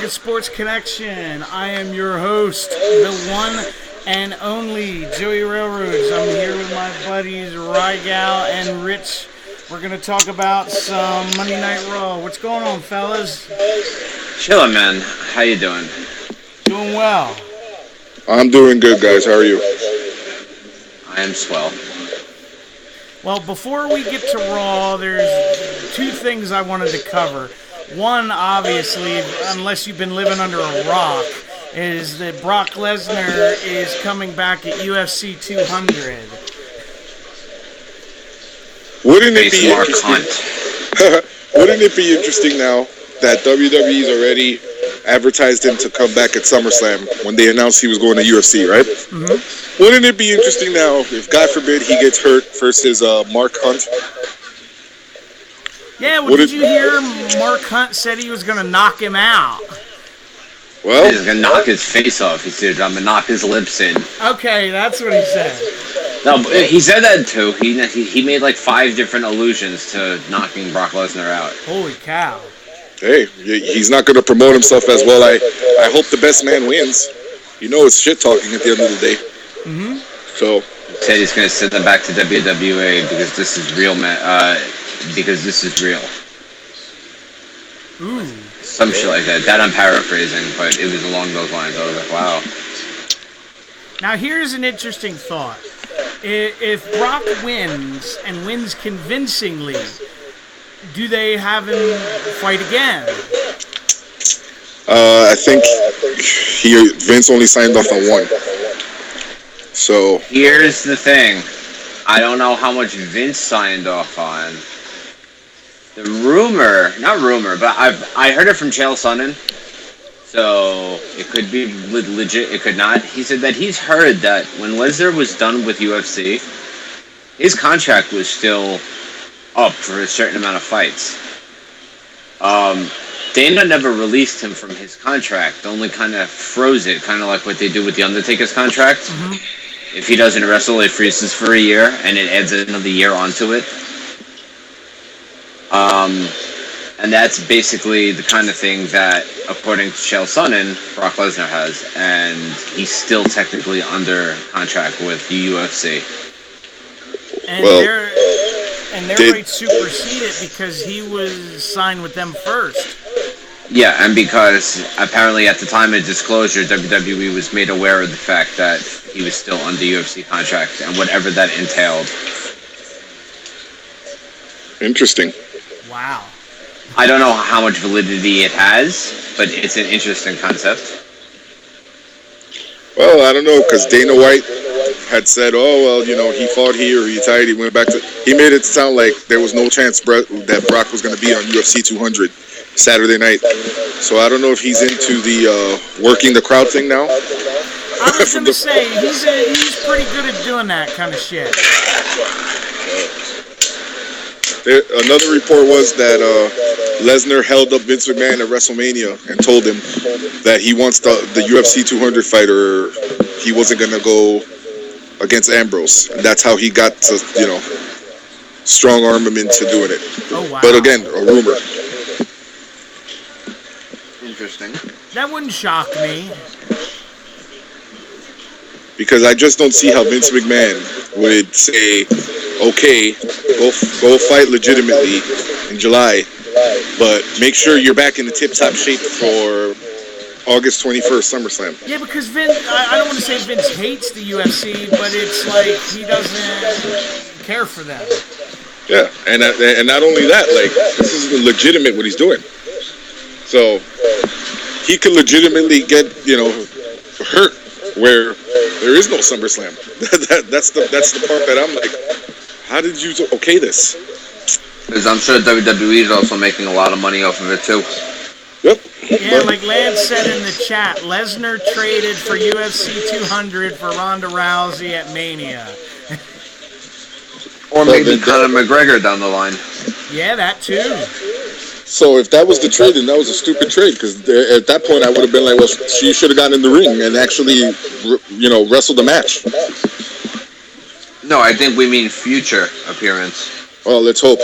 to Sports Connection. I am your host, the one and only Joey Railroads. I'm here with my buddies Rygal and Rich. We're going to talk about some Monday Night Raw. What's going on, fellas? Chillin', man. How you doing? Doing well. I'm doing good, guys. How are you? I am swell. Well, before we get to Raw, there's two things I wanted to cover. One, obviously, unless you've been living under a rock, is that Brock Lesnar is coming back at UFC 200. Wouldn't it be interesting? Wouldn't it be interesting now that WWE's already advertised him to come back at SummerSlam when they announced he was going to UFC, right? Mm-hmm. Wouldn't it be interesting now if, God forbid, he gets hurt versus Mark Hunt? Yeah, well, did you hear Mark Hunt said he was going to knock him out? Well, he's gonna knock his face off. He said, "I'm gonna knock his lips in." Okay, that's what he said. No, he said that too. He made like 5 different allusions to knocking Brock Lesnar out. Holy cow! Hey, he's not going to promote himself as well. I hope the best man wins. You know, it's shit talking at the end of the day. Mm-hmm. So he said he's gonna send them back to WWE because this is real, man. Because this is real. Ooh. Some shit like that. That I'm paraphrasing, but it was along those lines. I was like, wow. Now here's an interesting thought. If Brock wins, and wins convincingly, do they have him fight again? I think Vince only signed off on one. So here's the thing. I don't know how much Vince signed off on. The not rumor, but I heard it from Chael Sonnen, so it could be legit, it could not. He said that he's heard that when Lesnar was done with UFC, his contract was still up for a certain amount of fights. Dana never released him from his contract, only kind of froze it, kind of like what they do with The Undertaker's contract. Mm-hmm. If he doesn't wrestle, it freezes for a year, and it adds another year onto it. And that's basically the kind of thing that, according to Chael Sonnen, Brock Lesnar has, and he's still technically under contract with the UFC. And their rights supersede it because he was signed with them first. Yeah, and because apparently at the time of disclosure, WWE was made aware of the fact that he was still under UFC contract and whatever that entailed. Interesting. Wow. I don't know how much validity it has, but it's an interesting concept. Well, I don't know, because Dana White had said, oh, well, you know, he fought here, he retired, he went back to... He made it sound like there was no chance that Brock was going to be on UFC 200 Saturday night. So I don't know if he's into the working the crowd thing now. I was going to say, he's pretty good at doing that kind of shit. Another report was that Lesnar held up Vince McMahon at WrestleMania and told him that he wants the UFC 200 fighter. He wasn't going to go against Ambrose. And that's how he got to, you know, strong arm him into doing it. Oh, wow. But again, a rumor. Interesting. That wouldn't shock me. Because I just don't see how Vince McMahon would say, okay, go fight legitimately in July, but make sure you're back in the tip-top shape for August 21st, SummerSlam. Yeah, because Vince, I don't want to say Vince hates the UFC, but it's like he doesn't care for them. Yeah, and not only that, like, this is legitimate what he's doing. So he could legitimately get, you know, hurt where there is no SummerSlam. That's the part that I'm like, how did you okay this? Because I'm sure WWE is also making a lot of money off of it too. Yep. Yeah, like Lance said in the chat, Lesnar traded for UFC 200 for Ronda Rousey at Mania. Or maybe Conor McGregor down the line. Yeah, that too. So if that was the trade, then that was a stupid trade, because at that point I would have been like, well, she should have gotten in the ring and actually, you know, wrestled the match. No, I think we mean future appearance. Well, let's hope.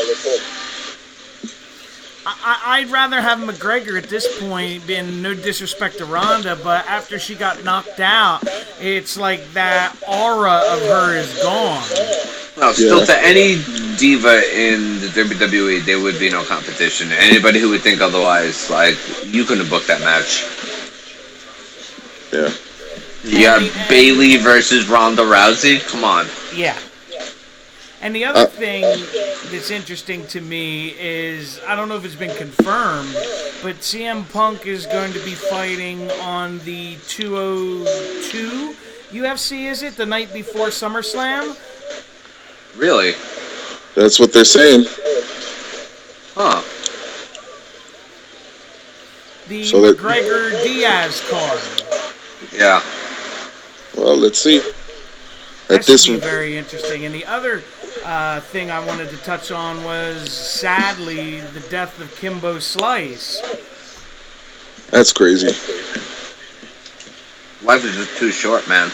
I'd rather have McGregor at this point, being no disrespect to Ronda, but after she got knocked out, it's like that aura of her is gone. No, still to any diva in the WWE, there would be no competition. Anybody who would think otherwise, like, you couldn't have booked that match. Yeah. You got Bayley versus Ronda Rousey? Come on. Yeah. And the other thing that's interesting to me is, I don't know if it's been confirmed, but CM Punk is going to be fighting on the 202 UFC, is it? The night before SummerSlam? Really? That's what they're saying. Huh. The So that- McGregor-Diaz card. Yeah. Well, let's see. That At this should be very interesting. And the other thing I wanted to touch on was, sadly, the death of Kimbo Slice. That's crazy. Life is just too short, man.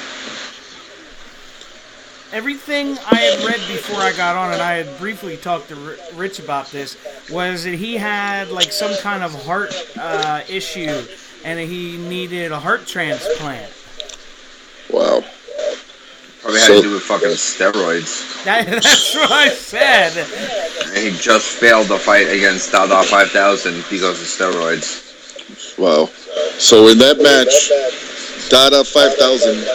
Everything I had read before I got on, and I had briefly talked to Rich about this, was that he had like some kind of heart issue, and he needed a heart transplant. Wow. Probably had to do with fucking steroids. That's what I said. And he just failed the fight against Dada 5000 because of steroids. Wow. So in that match, Dada 5000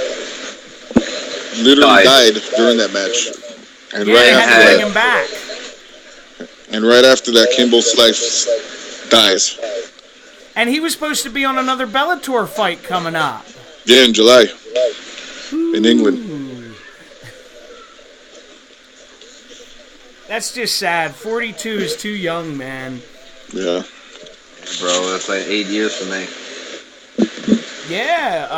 literally died during that match. And Yeah, right they had to after bring that, him back. and right after that, Kimbo Slice dies. And he was supposed to be on another Bellator fight coming up. Yeah, in July. In England. That's just sad. 42 is too young, man. Yeah. Bro, that's like 8 years for me. Yeah,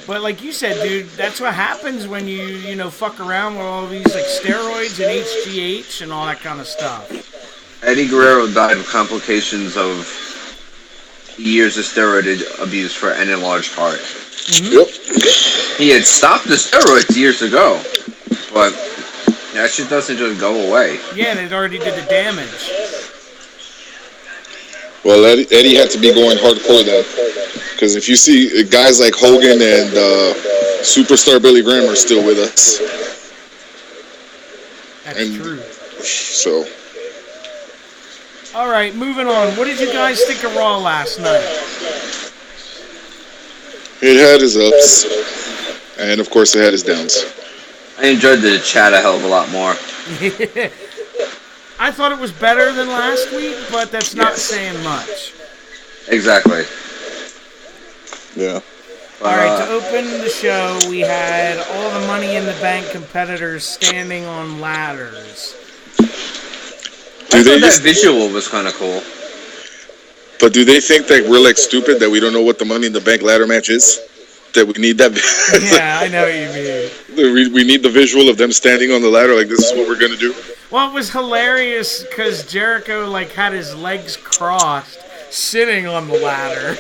but like you said, dude, that's what happens when you fuck around with all these like steroids and HGH and all that kind of stuff. Eddie Guerrero died of complications of years of steroid abuse for an enlarged heart. Yep. He had stopped the steroids years ago, but that shit doesn't just go away. Yeah, and it already did the damage. Well, Eddie had to be going hardcore then. Because if you see guys like Hogan and superstar Billy Graham are still with us. That's true. So. All right, moving on. What did you guys think of Raw last night? It had its ups. And of course it had its downs. I enjoyed the chat a hell of a lot more. I thought it was better than last week, but that's not saying much. Exactly. Yeah. All right, to open the show, we had all the Money in the Bank competitors standing on ladders. I thought that visual was kind of cool. But do they think that we're like stupid that we don't know what the Money in the Bank ladder match is? That we need that? Yeah, I know what you mean. We need the visual of them standing on the ladder like this is what we're going to do? Well, it was hilarious because Jericho like had his legs crossed, sitting on the ladder.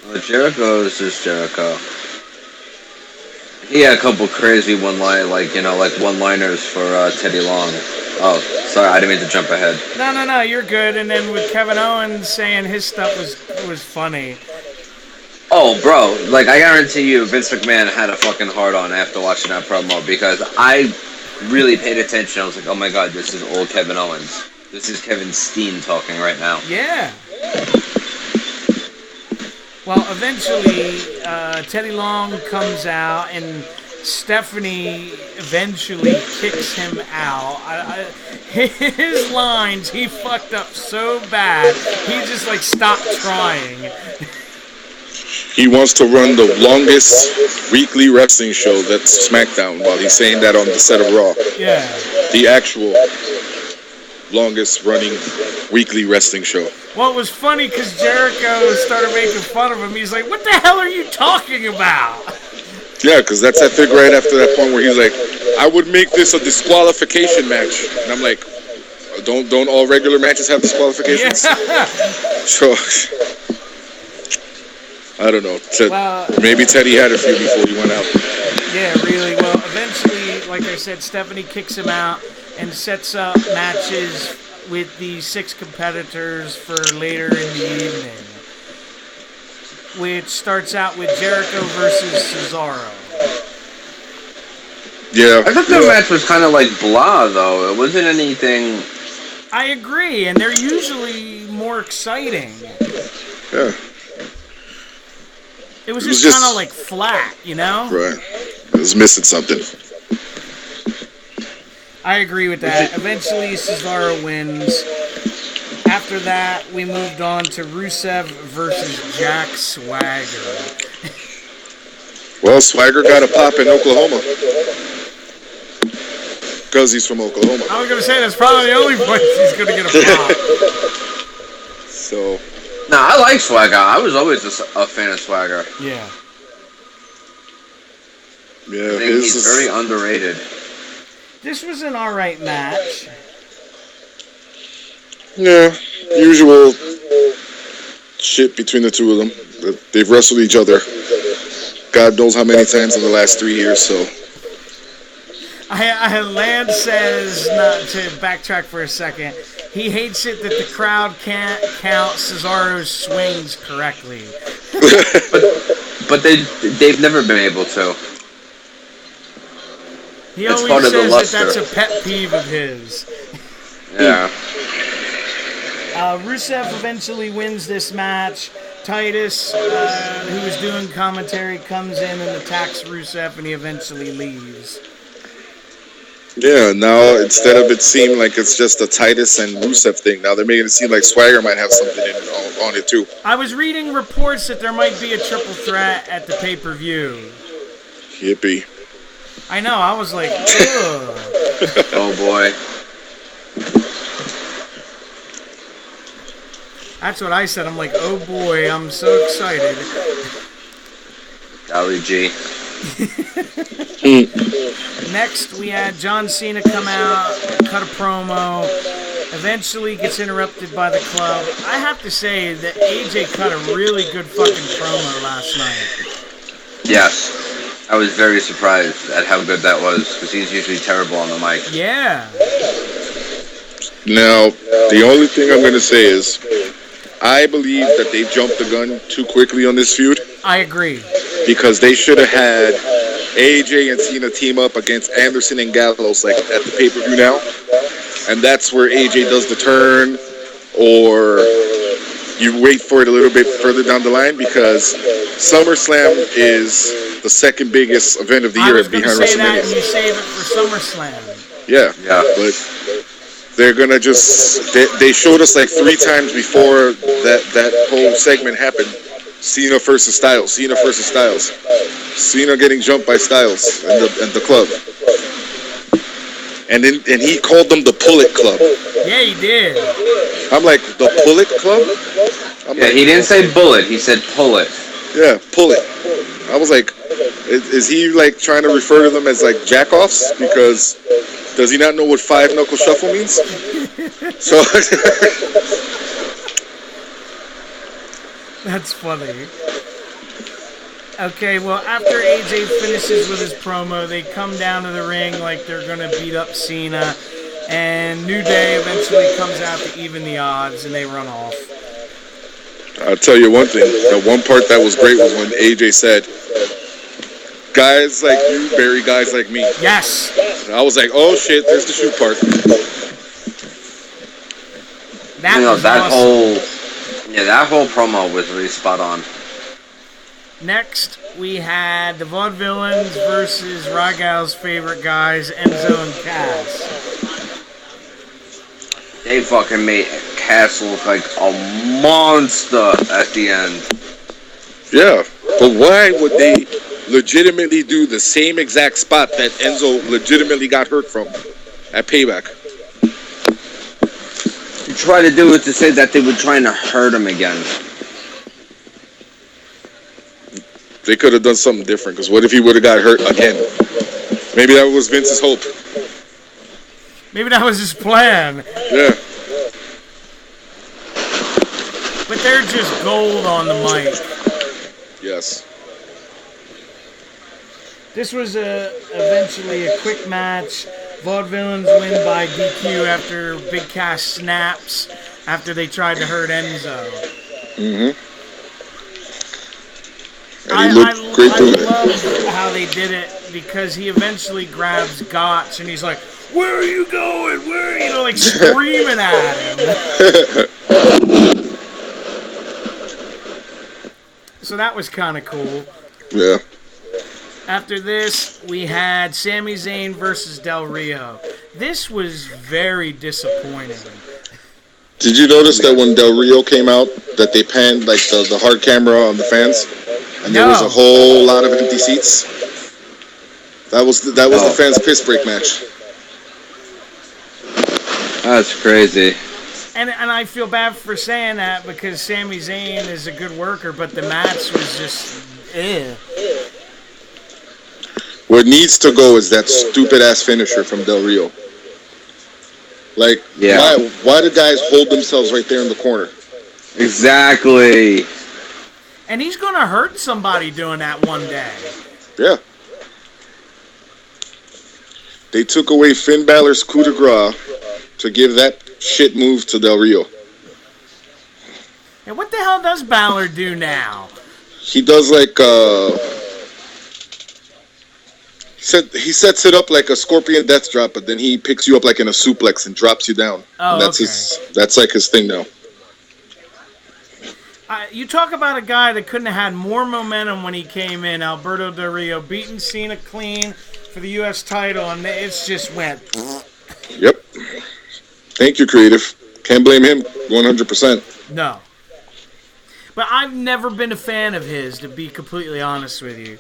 Well, Jericho is just Jericho. He had a couple crazy one-liners for Teddy Long. Oh, sorry, I didn't mean to jump ahead. No, you're good. And then with Kevin Owens saying his stuff was funny. Oh, bro, like, I guarantee you Vince McMahon had a fucking hard-on after watching that promo because I really paid attention. I was like, oh my god, this is old Kevin Owens. This is Kevin Steen talking right now. Yeah. Well, eventually, Teddy Long comes out, and Stephanie eventually kicks him out. His lines, he fucked up so bad, he just, like, stopped trying. He wants to run the longest weekly wrestling show, that's SmackDown, while he's saying that on the set of Raw. Yeah. The actual longest running weekly wrestling show. Well, it was funny because Jericho started making fun of him. He's like, what the hell are you talking about? Yeah, because that's I think right after that point where he's like, I would make this a disqualification match. And I'm like, don't all regular matches have disqualifications? Yeah. So, I don't know. Maybe Teddy had a few before he went out. Yeah, really. Well, eventually, like I said, Stephanie kicks him out. and sets up matches with the 6 competitors for later in the evening, which starts out with Jericho versus Cesaro. Yeah. I thought that match was kind of like blah, though. It wasn't anything. I agree, and they're usually more exciting. Yeah. It was just kind of like flat, you know? Right. It was missing something. I agree with that. Eventually, Cesaro wins. After that, we moved on to Rusev versus Jack Swagger. Well, Swagger got a pop in Oklahoma. Because he's from Oklahoma. I was going to say, that's probably the only place he's going to get a pop. So... Nah, I like Swagger. I was always a fan of Swagger. Yeah. Yeah, I think he's very underrated. This was an alright match. Yeah, usual shit between the two of them. They've wrestled each other God knows how many times in the last 3 years, so... Lance says, not to backtrack for a second, he hates it that the crowd can't count Cesaro's swings correctly. but they've never been able to. He It's always part of the says that luster. that's a pet peeve of his. Yeah. Rusev eventually wins this match. Titus, who was doing commentary, comes in and attacks Rusev, and he eventually leaves. Yeah, now instead of it seeming like it's just a Titus and Rusev thing, now they're making it seem like Swagger might have something on it too. I was reading reports that there might be a triple threat at the pay-per-view. Yippee. I know, I was like, ugh. Oh boy. That's what I said. I'm like, oh boy, I'm so excited. Golly gee. Next, we had John Cena come out, cut a promo, eventually gets interrupted by the club. I have to say that AJ cut a really good fucking promo last night. Yes. I was very surprised at how good that was, because he's usually terrible on the mic. Yeah. Now, the only thing I'm going to say is, I believe that they jumped the gun too quickly on this feud. I agree. Because they should have had AJ and Cena team up against Anderson and Gallows like at the pay-per-view now. And that's where AJ does the turn, or you wait for it a little bit further down the line, because SummerSlam is the second biggest event of the year behind I was going to say that, and WrestleMania. you save it for SummerSlam. Yeah, but they're going to just... They showed us like 3 times before that whole segment happened. Cena versus Styles. Cena versus Styles. Cena getting jumped by Styles and the club. And he called them the Pull-It Club. Yeah, he did. I'm like, the Pull-It Club? Yeah, he didn't say bullet, he said pull it. Yeah, pull it. I was like, is he like trying to refer to them as like jack-offs? Because does he not know what 5-knuckle shuffle means? So... That's funny. Okay, well, after AJ finishes with his promo, they come down to the ring like they're going to beat up Cena, and New Day eventually comes out to even the odds, and they run off. I'll tell you one thing. The one part that was great was when AJ said, guys like you bury guys like me. Yes. And I was like, oh shit, there's the shoot part. That was that awesome. that whole promo was really spot on. Next, we had the Vaudevillains versus Ragal's favorite guys, Enzo and Cass. They fucking made Cass look like a monster at the end. Yeah, but why would they legitimately do the same exact spot that Enzo legitimately got hurt from at Payback? You try to do it to say that they were trying to hurt him again. They could have done something different, because what if he would have got hurt again? Maybe that was Vince's hope. Maybe that was his plan. Yeah. But they're just gold on the mic. Yes. This was eventually a quick match. Vaudevillains win by DQ after Big Cass snaps after they tried to hurt Enzo. Mm-hmm. And he looked great I doing it. love how they did it because he eventually grabs Gotch and he's like, "Where are you going? Where are you?" Like screaming at him. So that was kind of cool. Yeah. After this, we had Sami Zayn versus Del Rio. This was very disappointing. Did you notice that when Del Rio came out, that they panned like the hard camera on the fans, and there was a whole lot of empty seats? That was the fans' piss break match. That's crazy. And I feel bad for saying that because Sami Zayn is a good worker, but the match was just What needs to go is that stupid ass finisher from Del Rio. Like, why do guys hold themselves right there in the corner? Exactly. And he's gonna hurt somebody doing that one day. Yeah. They took away Finn Balor's coup de grace to give that shit move to Del Rio. And what the hell does Balor do now? He does like he sets it up like a scorpion death drop, but then he picks you up like in a suplex and drops you down. Oh, and that's like his thing now. You talk about a guy that couldn't have had more momentum when he came in, Alberto Del Rio, beating Cena clean for the U.S. title, and it's just went. Yep. Thank you, creative. Can't blame him 100%. No. But I've never been a fan of his, to be completely honest with you.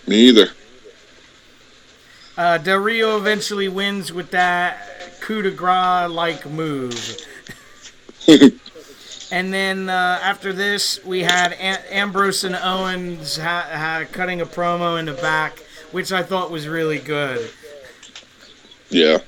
Me either. Del Rio eventually wins with that coup de grace-like move. And then after this, we had Ambrose and Owens cutting a promo in the back, which I thought was really good. Yeah.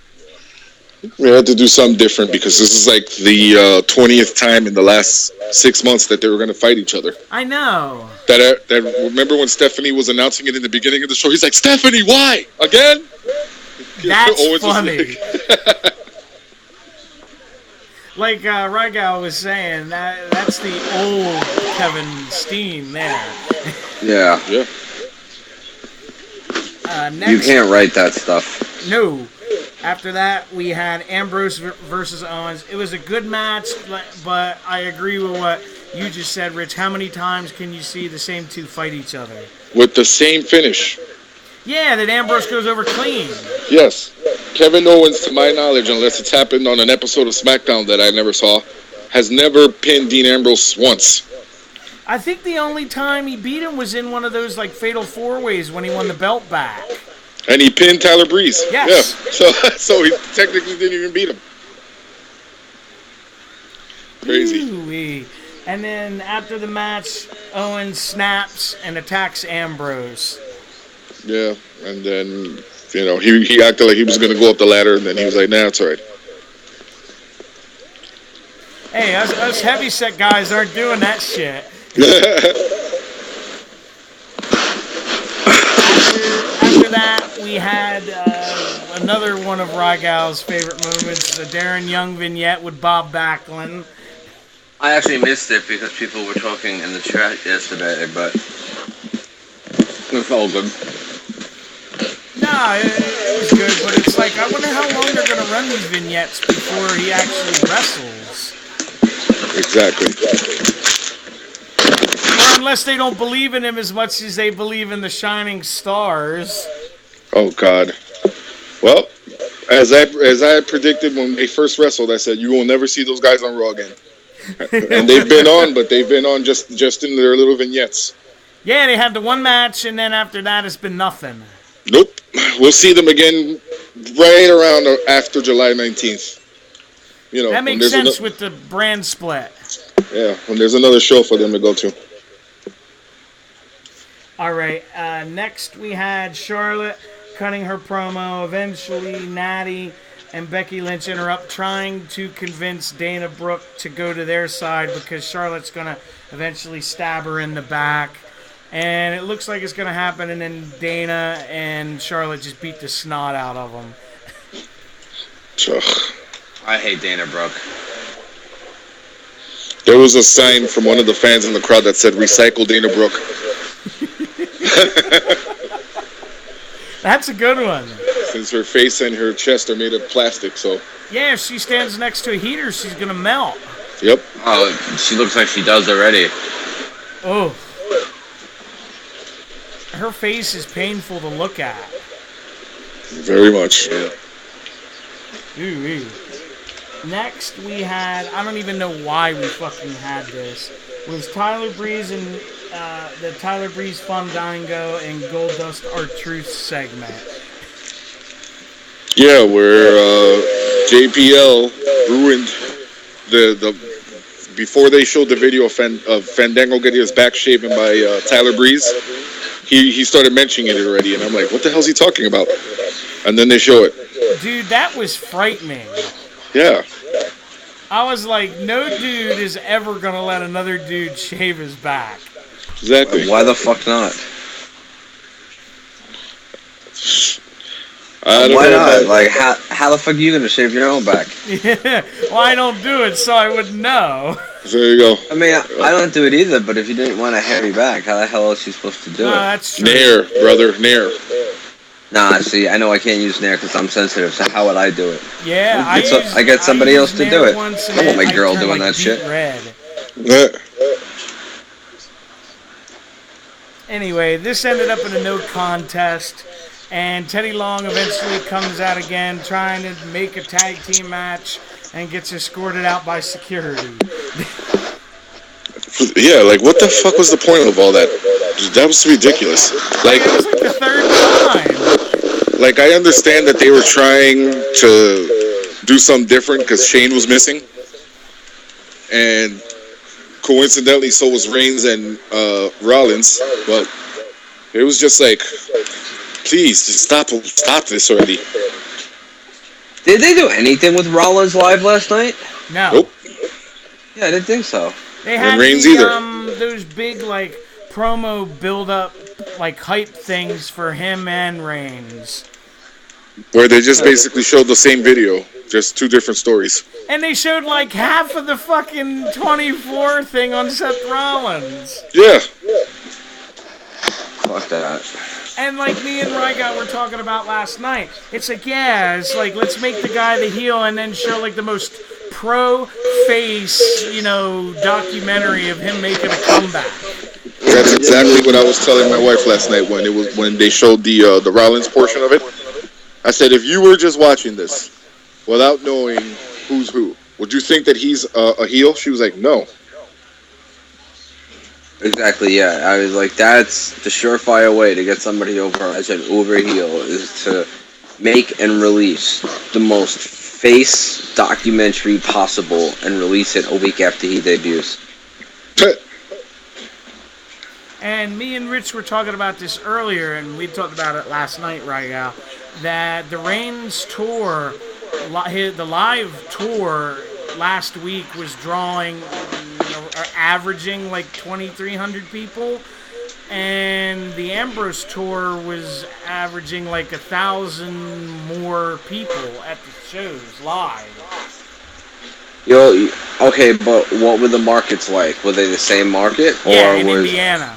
We had to do something different because this is like the 20th time in the last 6 months that they were going to fight each other. I know. That remember when Stephanie was announcing it in the beginning of the show? He's like, "Stephanie, why? Again?" That's funny. Like Rygal was saying, that's the old Kevin Steen there. Yeah. Next, you can't write that stuff. No. After that, we had Ambrose versus Owens. It was a good match, but I agree with what you just said, Rich. How many times can you see the same two fight each other? With the same finish. Yeah, that Ambrose goes over clean. Yes. Kevin Owens, to my knowledge, unless it's happened on an episode of SmackDown that I never saw, has never pinned Dean Ambrose once. I think the only time he beat him was in one of those like fatal four-ways when he won the belt back. And he pinned Tyler Breeze. Yes. Yeah. So he technically didn't even beat him. Crazy. Ooh-wee. And then after the match, Owens snaps and attacks Ambrose. Yeah, and then, he acted like he was going to go up the ladder, and then he was like, nah, it's all right. Hey, us heavyset guys aren't doing that shit. After that, we had another one of Rygal's favorite moments, the Darren Young vignette with Bob Backlund. I actually missed it because people were talking in the chat yesterday, but it's all good. No, it was good, but it's like, I wonder how long they're going to run these vignettes before he actually wrestles. Exactly. Or unless they don't believe in him as much as they believe in the Shining Stars. Oh, God. Well, as I predicted when they first wrestled, I said, you will never see those guys on Raw again. And they've been on, but they've been on just in their little vignettes. Yeah, they had the one match, and then after that, it's been nothing. Nope. We'll see them again right around after July 19th. That makes sense with the brand split. Yeah, when there's another show for them to go to. All right. Next, we had Charlotte cutting her promo. Eventually, Natty and Becky Lynch interrupt, trying to convince Dana Brooke to go to their side because Charlotte's going to eventually stab her in the back. And it looks like it's going to happen, and then Dana and Charlotte just beat the snot out of them. Ugh. I hate Dana Brooke. There was a sign from one of the fans in the crowd that said "Recycle Dana Brooke." That's a good one. Since her face and her chest are made of plastic, so. Yeah, if she stands next to a heater, she's going to melt. Yep. Oh, she looks like she does already. Oh. Her face is painful to look at. Very much. Yeah. Ooh. Next, we had, I don't even know why we fucking had this, was Tyler Breeze and the Tyler Breeze Fandango and Goldust R-Truth segment. Yeah, where JPL ruined the before they showed the video of Fandango getting his back shaven by Tyler Breeze. He started mentioning it already, and I'm like, what the hell's he talking about? And then they show it. Dude, that was frightening. Yeah. I was like, no dude is ever gonna let another dude shave his back. Exactly. Why the fuck not? Why not? Like, how the fuck are you gonna shave your own back? Yeah, well, I don't do it, so I would know. So there you go. I mean, I don't do it either, but if you didn't want a hairy back, how the hell is she supposed to do it? That's true. Nair, brother, Nair. Nah, see, I know I can't use Nair because I'm sensitive, so how would I do it? Yeah, I get somebody else to do it. I don't want my girl turn, doing like, that shit. Red. Yeah. Anyway, this ended up in a no contest, and Teddy Long eventually comes out again trying to make a tag team match and gets escorted out by security. Yeah, like what the fuck was the point of all that? That was ridiculous. Like, It was like the third time. like I understand that they were trying to do something different because Shane was missing, and coincidentally, so was Reigns and Rollins. But it was just like, please, just stop this already. Did they do anything with Rollins live last night? No. Nope. Yeah, I didn't think so. They had Reigns either. those big, like, promo build-up, like, hype things for him and Reigns. Where they just basically showed the same video, just two different stories. And they showed, like, half of the fucking 24 thing on Seth Rollins. Yeah. Fuck that. And like me and Rygot were talking about last night, it's like, yeah, it's like, let's make the guy the heel and then show like the most pro-face, documentary of him making a comeback. That's exactly what I was telling my wife last night when they showed the Rollins portion of it. I said, if you were just watching this without knowing who's who, would you think that he's a heel? She was like, no. Exactly, yeah. I was like, that's the surefire way to get somebody over as an uber heel is to make and release the most face documentary possible and release it a week after he debuts. And me and Rich were talking about this earlier, and we talked about it last night, right now, that the Reigns tour, the live tour last week was drawing, averaging like 2,300 people, and the Ambrose tour was averaging like 1,000 more people at the shows live. Okay, but what were the markets like? Were they the same market? Yeah, in Indiana.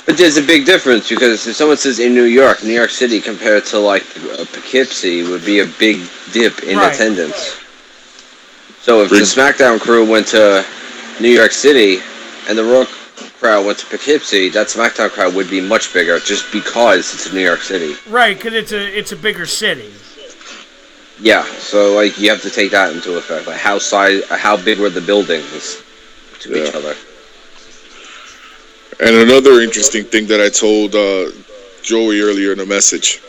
But there's a big difference because if someone says in New York City compared to like Poughkeepsie would be a big dip in attendance. So if the SmackDown crew went to New York City and the Raw crowd went to Poughkeepsie, that SmackDown crowd would be much bigger just because it's in New York City. Right, because it's a bigger city. Yeah, so like you have to take that into effect. Like how big were the buildings to each other? And another interesting thing that I told Joey earlier in a message.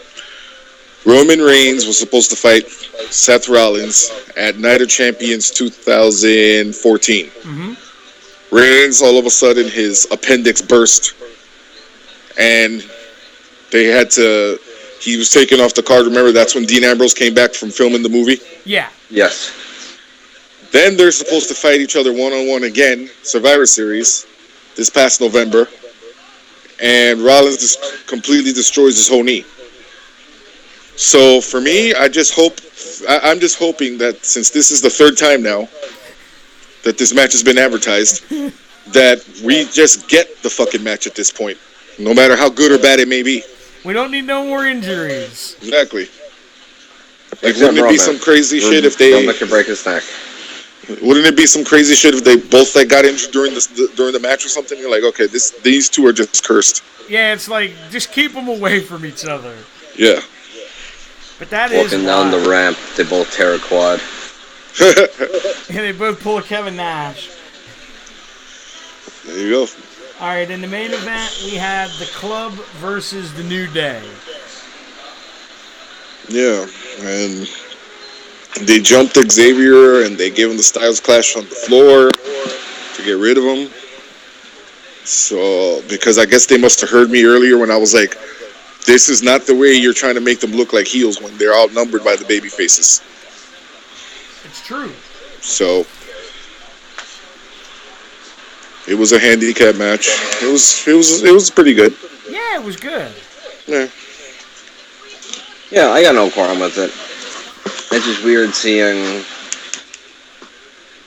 Roman Reigns was supposed to fight Seth Rollins at Night of Champions 2014. Mm-hmm. Reigns, all of a sudden, his appendix burst. And he was taken off the card. Remember, that's when Dean Ambrose came back from filming the movie? Yeah. Yes. Then they're supposed to fight each other one-on-one again, Survivor Series, this past November. And Rollins just completely destroys his whole knee. So for me, I'm just hoping that since this is the third time now that this match has been advertised, that we just get the fucking match at this point, no matter how good or bad it may be. We don't need no more injuries. Exactly. Like, Except wouldn't it be Roman. some crazy They'll- shit if They'll they? make him break his neck. Wouldn't it be some crazy shit if they both like got injured during the match or something? You're like, okay, these two are just cursed. Yeah, it's like, just keep them away from each other. Yeah. But that is Walking down the wild. ramp, they both tear a quad. And they both pull a Kevin Nash. There you go. All right, in the main event, we had the Club versus the New Day. Yeah, and they jumped Xavier and they gave him the Styles Clash on the floor to get rid of him. So, because I guess they must have heard me earlier when I was like, this is not the way you're trying to make them look like heels when they're outnumbered by the baby faces. It's true. So, it was a handicap match. It was pretty good. Yeah, it was good. Yeah. Yeah, I got no quarrel with it. It's just weird seeing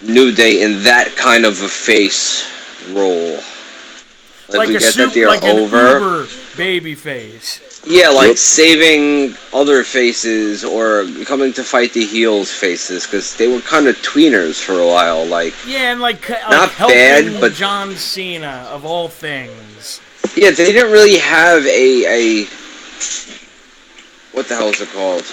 New Day in that kind of a face role. Like we a get that super, they're like an over. uber baby face. Yeah, like Yep. saving other faces or coming to fight the heels faces because they were kind of tweeners for a while. Like, Yeah, and like Not helping bad, but- John Cena of all things. yeah, they didn't really have a what the hell is it called?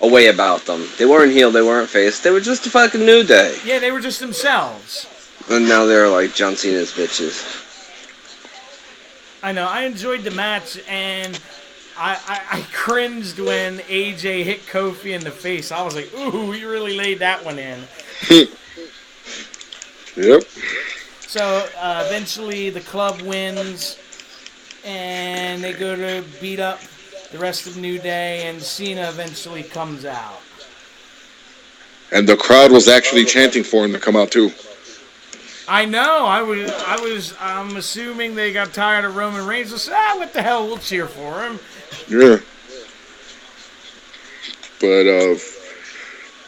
A way about them. They weren't heel, they weren't face. They were just a fucking New Day. Yeah, they were just themselves. And now they're like John Cena's bitches. I know. I enjoyed the match, and I cringed when AJ hit Kofi in the face. I was like, ooh, he really laid that one in. Yep. So eventually the Club wins, and they go to beat up the rest of New Day, and Cena eventually comes out. And the crowd was actually chanting for him to come out too. I know. I'm assuming they got tired of Roman Reigns. They said, what the hell? We'll cheer for him. Yeah. But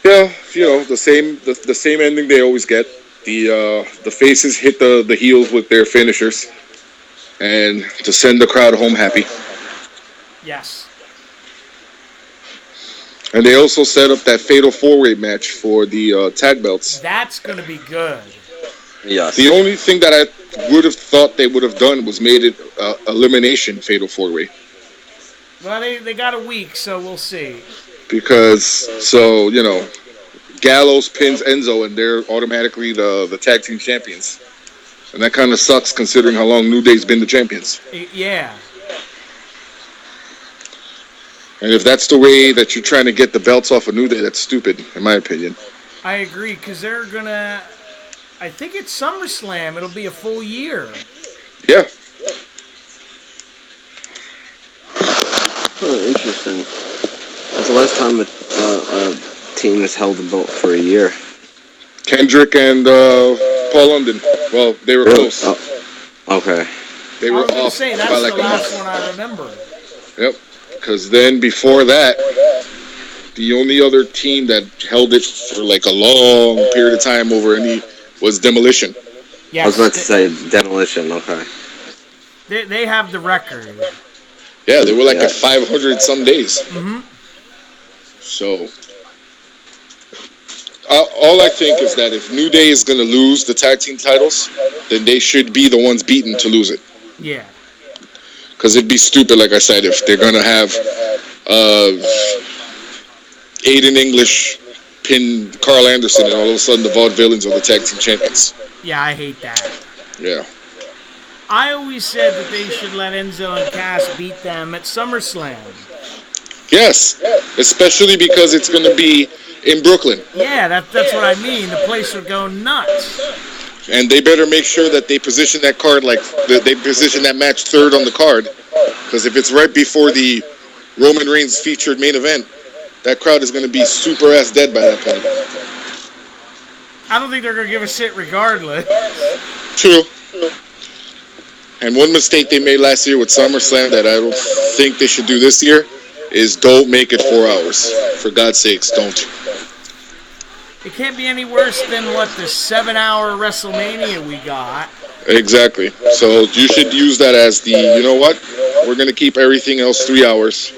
yeah, you know, the same ending they always get. The faces hit the heels with their finishers, and to send the crowd home happy. Yes. And they also set up that fatal four-way match for the tag belts. That's going to be good. Yes. The only thing that I would have thought they would have done was made it elimination fatal four-way. Well, they got a week, so we'll see. Because, so, you know, Gallows pins Enzo and they're automatically the tag team champions. And that kind of sucks considering how long New Day's been the champions. Yeah. And if that's the way that you're trying to get the belts off of New Day, that's stupid, in my opinion. I agree, because they're going to... I think it's SummerSlam. It'll be a full year. Yeah. Oh, interesting. That's the last time a team has held the belt for a year. Kendrick and Paul London. Well, they were close. Oh, okay. They I were was going to off say, by that's like the a last month. one I remember. Yep. Because then before that, the only other team that held it for like a long period of time over any was Demolition. Yes, I was about to say Demolition, okay. They have the record. Yeah, they were like Yeah. at 500 some days. Mm-hmm. So, all I think is that if New Day is going to lose the tag team titles, then they should be the ones beaten to lose it. Yeah. Because it'd be stupid, like I said, if they're going to have Aiden English pin Carl Anderson and all of a sudden the Vaudevillains are the tag team champions. Yeah, I hate that. Yeah. I always said that they should let Enzo and Cass beat them at SummerSlam. Yes, especially because it's going to be in Brooklyn. Yeah, that's what I mean. The place would go nuts. And they better make sure that they position that card like they position that match third on the card. Because if it's right before the Roman Reigns featured main event, that crowd is going to be super ass dead by that point. I don't think they're going to give a shit regardless. True. And one mistake they made last year with SummerSlam that I don't think they should do this year is don't make it 4 hours. For God's sakes, don't. It can't be any worse than what the 7-hour WrestleMania we got. Exactly. So you should use that as the, you know what? We're going to keep everything else 3 hours.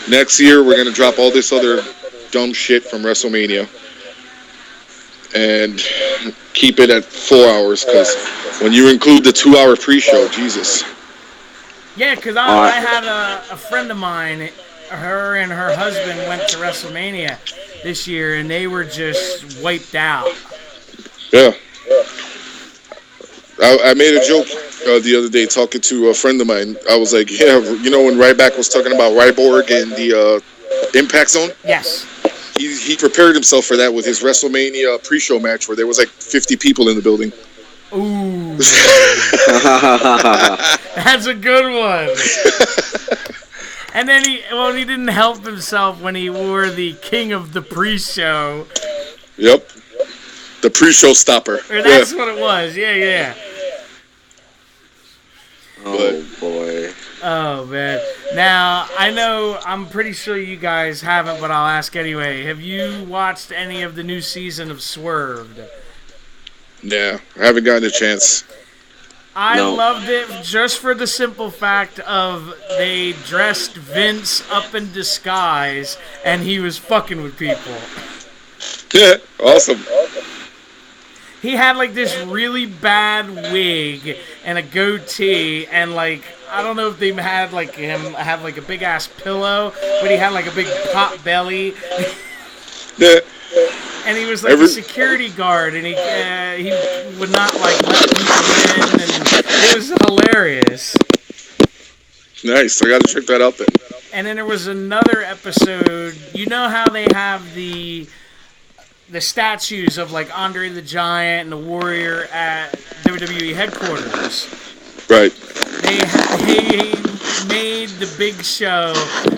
Next year, we're going to drop all this other dumb shit from WrestleMania and keep it at 4 hours, because when you include the 2-hour pre-show, Jesus. Yeah, because I had a friend of mine, her and her husband went to WrestleMania this year, and they were just wiped out. Yeah. I made a joke the other day talking to a friend of mine. I was like, yeah, you know when Ryback was talking about Ryborg and the Impact Zone? Yes. He prepared himself for that with his WrestleMania pre-show match where there was like 50 people in the building. Ooh. That's a good one. And then he didn't help himself when he wore the King of the Pre-Show. Yep. The pre-show stopper. Or that's what it was. Yeah. Oh, boy. Oh, man. Now, I'm pretty sure you guys haven't, but I'll ask anyway. Have you watched any of the new season of Swerved? Yeah, I haven't gotten a chance. I loved it just for the simple fact of they dressed Vince up in disguise and he was fucking with people. Yeah, awesome. He had like this really bad wig and a goatee, and like I don't know if they had like him have like a big ass pillow, but he had like a big pot belly. Yeah. And he was like a security guard, and he would not like let people in, and it was hilarious. Nice, I gotta check that out then. And then there was another episode. You know how they have the statues of like Andre the Giant and the Warrior at WWE headquarters. Right. They made the Big Show.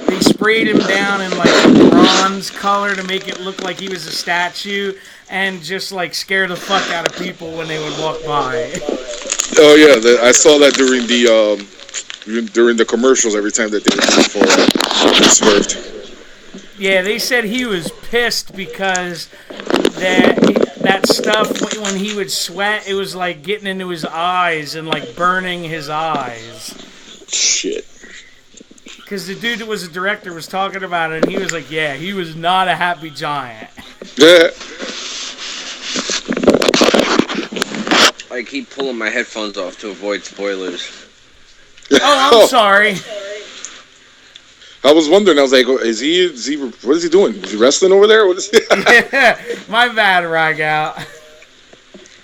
They sprayed him down in like a bronze color to make it look like he was a statue, and just like scare the fuck out of people when they would walk by. Oh yeah, I saw that during the commercials every time that they were for Swerved. Yeah, they said he was pissed because that stuff, when he would sweat, it was like getting into his eyes and like burning his eyes. Shit. Because the dude that was a director was talking about it, and he was like, yeah, he was not a happy giant. Yeah. I keep pulling my headphones off to avoid spoilers. Oh, I'm sorry. I was wondering. I was like, is he? What is he doing? Is he wrestling over there? What is he? Yeah, my bad, Ragout.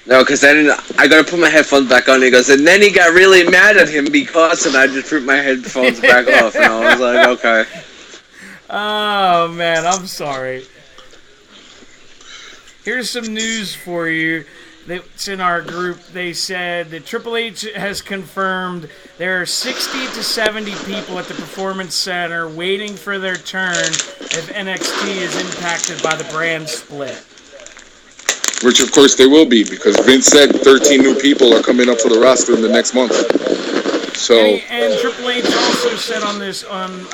No, because then I gotta put my headphones back on. And he goes, and then he got really mad at him because, and I just put my headphones back off, and I was like, okay. Oh man, I'm sorry. Here's some news for you. That's in our group. They said that Triple H has confirmed there are 60 to 70 people at the Performance Center waiting for their turn if NXT is impacted by the brand split. Which, of course, they will be, because Vince said 13 new people are coming up to the roster in the next month. So, and Triple H also said on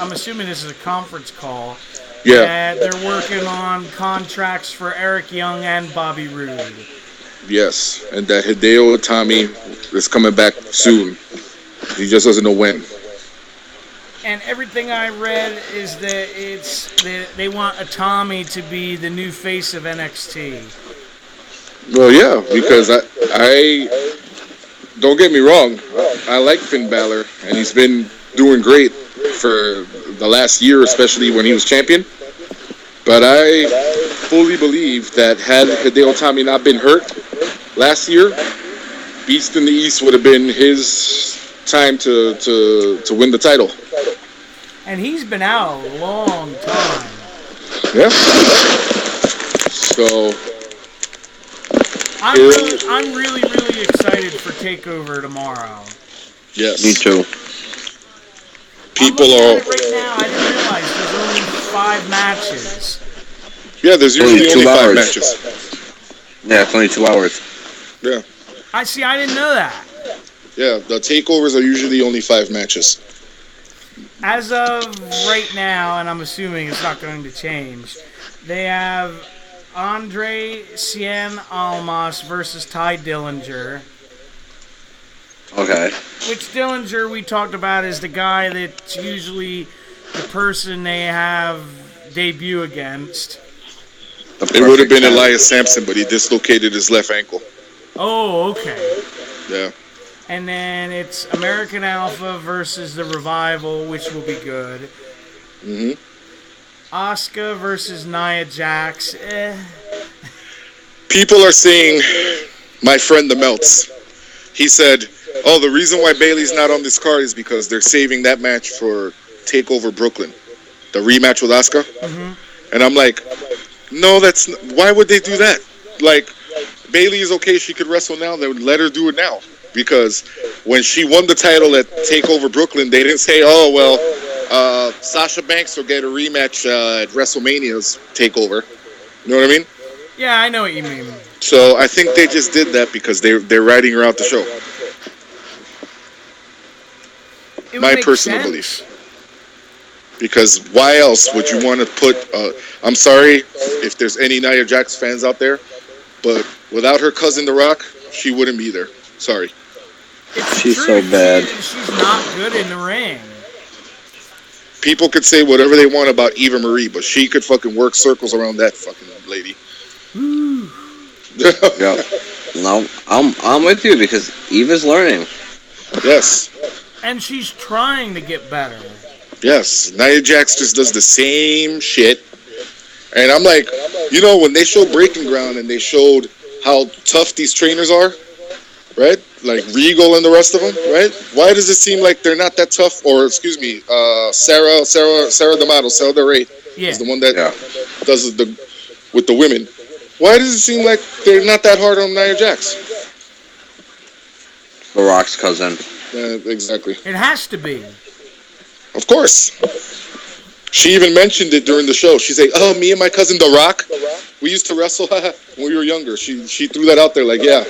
I'm assuming this is a conference call, yeah, that they're working on contracts for Eric Young and Bobby Roode. Yes, and that Hideo Itami is coming back soon. He just doesn't know when. And everything I read is that they want Itami to be the new face of NXT. Well, yeah, because I don't get me wrong, I like Finn Balor, and he's been doing great for the last year, especially when he was champion. But I fully believe that had Hideo Itami not been hurt last year, Beast in the East would have been his time to win the title. And he's been out a long time. Yeah. So I'm really excited for TakeOver tomorrow. yes. Me too. People I'm are. looking at it right now. I didn't realize there's only 5 matches. Yeah, there's usually only 5 hours. matches. Yeah, it's only 2 hours. Yeah. I didn't know that. Yeah, the takeovers are usually only 5 matches. As of right now, and I'm assuming it's not going to change, they have Andre Cien Almas versus Ty Dillinger. Okay. Which Dillinger we talked about is the guy that's usually the person they have debut against. It would have been Elias Sampson, but he dislocated his left ankle. Oh, okay. Yeah. And then it's American Alpha versus the Revival, which will be good. Mm-hmm. Asuka versus Nia Jax. People are saying, my friend the Melts, he said, oh, the reason why Bayley's not on this card is because they're saving that match for TakeOver Brooklyn, the rematch with Asuka. Mm-hmm. And I'm like, no, why would they do that? Like, Bayley is okay, she could wrestle now, then let her do it now. Because when she won the title at TakeOver Brooklyn, they didn't say, oh, well, Sasha Banks will get a rematch at WrestleMania's TakeOver. You know what I mean? Yeah, I know what you mean. So I think they just did that because they're writing her out the show. My personal belief. Because why else would you want to put... I'm sorry if there's any Nia Jax fans out there, but without her cousin The Rock, she wouldn't be there. Sorry. She's so bad. She's not good in the ring. People could say whatever they want about Eva Marie, but she could fucking work circles around that fucking lady. Yeah. No, I'm with you because Eva's learning. Yes. And she's trying to get better. Yes. Nia Jax just does the same shit. And I'm like, you know, when they showed Breaking Ground and they showed how tough these trainers are, right? Like Regal and the rest of them, right? Why does it seem like they're not that tough? Or, excuse me, Sarah D'Amato, Sarah Del Rey, is the one that does with the women. Why does it seem like they're not that hard on Nia Jax? The Rock's cousin. Exactly. It has to be. Of course. She even mentioned it during the show. She's like, oh, me and my cousin The Rock, we used to wrestle when we were younger. She threw that out there like, yeah,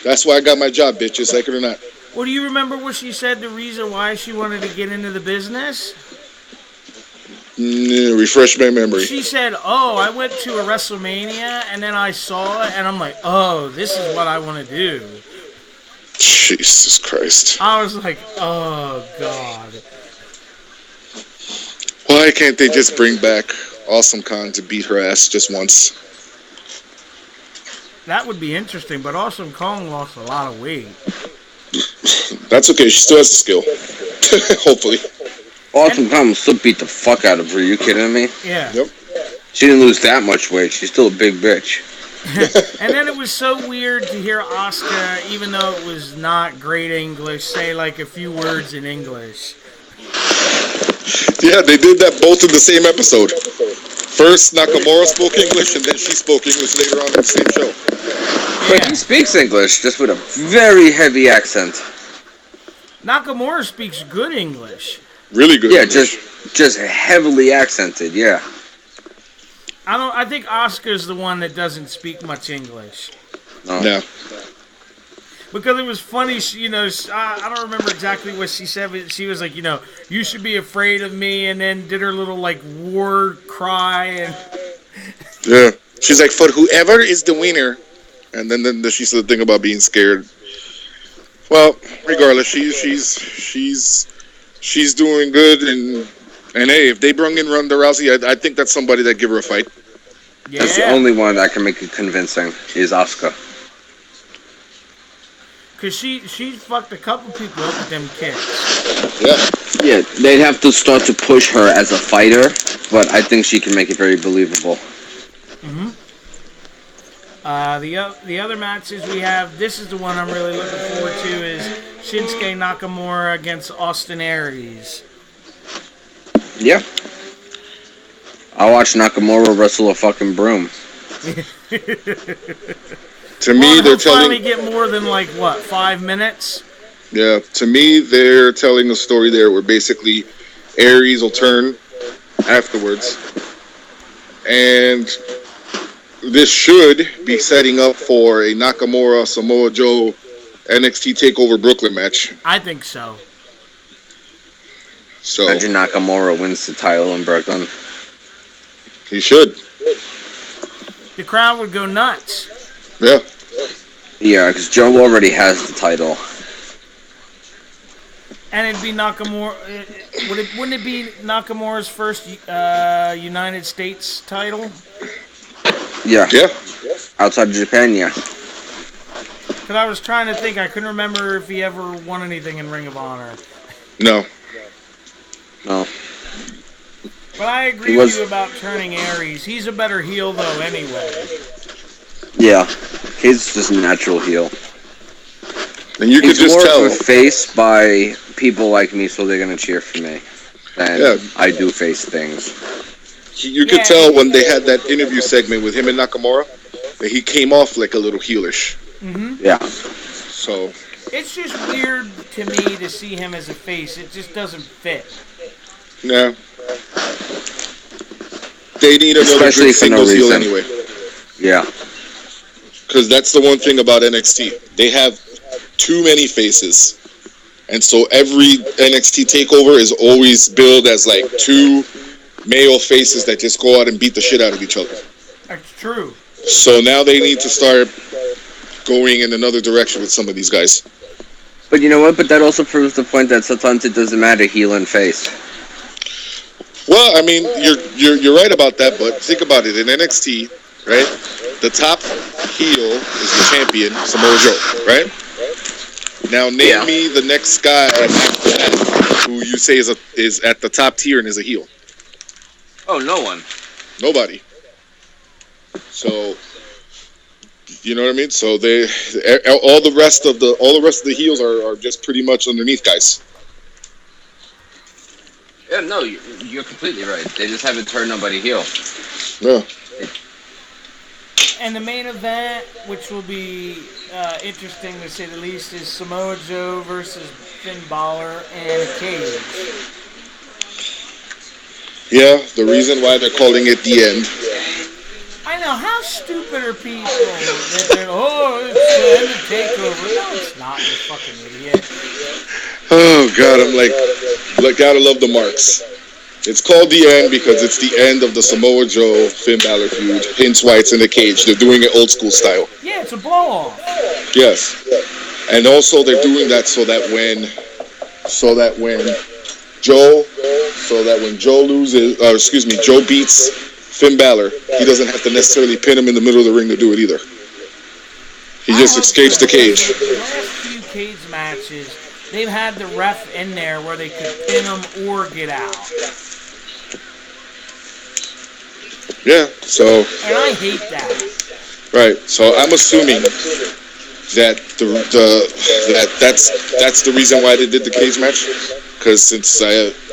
that's why I got my job, bitches, like it or not. Well, do you remember what she said the reason why she wanted to get into the business? Refresh my memory. She said, oh, I went to a WrestleMania and then I saw it and I'm like, oh, this is what I want to do. Jesus Christ. I was like, oh, God. Why can't they just bring back Awesome Khan to beat her ass just once? That would be interesting, but Awesome Kong lost a lot of weight. That's okay. She still has the skill. Hopefully. Awesome Khan will still beat the fuck out of her. Are you kidding me? Yeah. Yep. She didn't lose that much weight. She's still a big bitch. And then it was so weird to hear Asuka, even though it was not great English, say like a few words in English. Yeah, they did that both in the same episode. First, Nakamura spoke English, and then she spoke English later on in the same show. But he speaks English, just with a very heavy accent. Nakamura speaks good English. Really good. Yeah, English. just heavily accented. Yeah. I think Asuka's the one that doesn't speak much English. No. Because it was funny, I don't remember exactly what she said, but she was like, you should be afraid of me, and then did her little, like, war cry. And yeah. She's like, for whoever is the winner. And then she said the thing about being scared. Well, regardless, she's doing good, and hey, if they bring in Ronda Rousey, I think that's somebody that give her a fight. Yeah. That's the only one that can make it convincing is Asuka. Because she fucked a couple people up with them kicks. Yeah. Yeah, they'd have to start to push her as a fighter, but I think she can make it very believable. Mm-hmm. The other matches we have, this is the one I'm really looking forward to, is Shinsuke Nakamura against Austin Aries. Yeah. I'll watch Nakamura wrestle a fucking broom. To me, they're telling... finally get more than, 5 minutes? Yeah, to me, they're telling a story there where basically Aries will turn afterwards. And this should be setting up for a Nakamura Samoa Joe NXT TakeOver Brooklyn match. I think so. So Imagine Nakamura wins the title in Brooklyn. he should. The crowd would go nuts. Yeah. Yeah, because Joe already has the title. And it'd be Nakamura. Wouldn't it be Nakamura's first United States title? Yeah. Yeah. Outside of Japan, yeah. Because I was trying to think. I couldn't remember if he ever won anything in Ring of Honor. No. No. But I agree with you about turning Aries. He's a better heel, though, anyway. Yeah. He's just a natural heel. And you could He's just more tell. of a face by people like me, so they're going to cheer for me. And I do face things. You could tell when they had that interview segment with him and Nakamura that he came off like a little heelish. Mm-hmm. Yeah. So It's just weird to me to see him as a face. It just doesn't fit. nah. They need another Especially good for no singles heel reason. anyway. Yeah. Because that's the one thing about NXT. They have too many faces. And so every NXT takeover is always billed as like two male faces that just go out and beat the shit out of each other. That's true. So now they need to start going in another direction with some of these guys. But you know what? But that also proves the point that sometimes it doesn't matter heel and face. Well, I mean, you're right about that, but think about it. In NXT, right, the top heel is the champion, Samoa Joe, right? Now name me the next guy after that who you say is at the top tier and is a heel. Oh, no one. Nobody. So, you know what I mean? So all the rest of the heels are just pretty much underneath guys. Yeah, no, you're completely right. They just haven't turned nobody heel. Yeah. And the main event, which will be interesting to say the least, is Samoa Joe versus Finn Balor in a cage. Yeah, the reason why they're calling it the end. I know, how stupid are people that they're, it's the end of TakeOver. No, it's not, you fucking idiot. Oh, God, I'm like, gotta love the marks. It's called the end because it's the end of the Samoa Joe Finn Balor feud. Hence why it's in the cage. They're doing it old school style. Yeah, it's a blow-off. Yes. And also they're doing that so that when Joe beats Finn Balor, he doesn't have to necessarily pin him in the middle of the ring to do it either. He just escapes the cage. The last few cage matches, they've had the ref in there where they could pin him or get out. Yeah, so... And I hate that. Right, so I'm assuming that that's the reason why they did the cage match. Because since